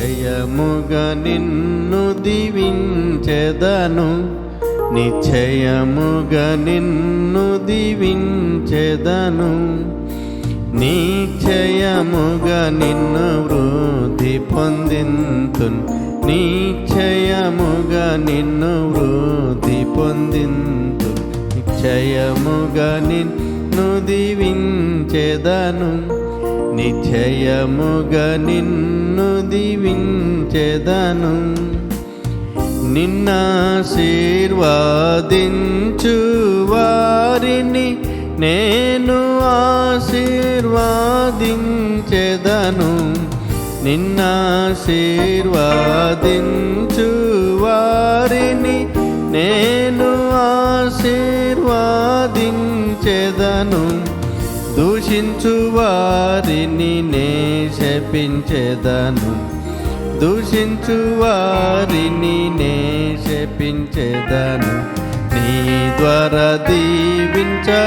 నిశ్చయముగా నిన్ను దీవించెదను, నిశ్చయముగా నిన్ను దీవించెదను. నిశ్చయముగా నిన్ను వృద్ధి పొందింతున్, నిశ్చయముగా నిన్ను వృద్ధి పొందింతున్. నిశ్చయముగా నిన్ను దీవించెదను, నిశ్చయముగా నిన్ను దీవించెదను. నిన్నాశీర్వాదించు వారిని నేను ఆశీర్వాదించెదను, నిన్నాశీర్వాదించు వారిని నేను ఆశీర్వాదించెదను. దూషించు వారిని నే శపించెదను, దూషించు వారిని నే శపించెదను. నీ ద్వారా దీవించబడేదారు.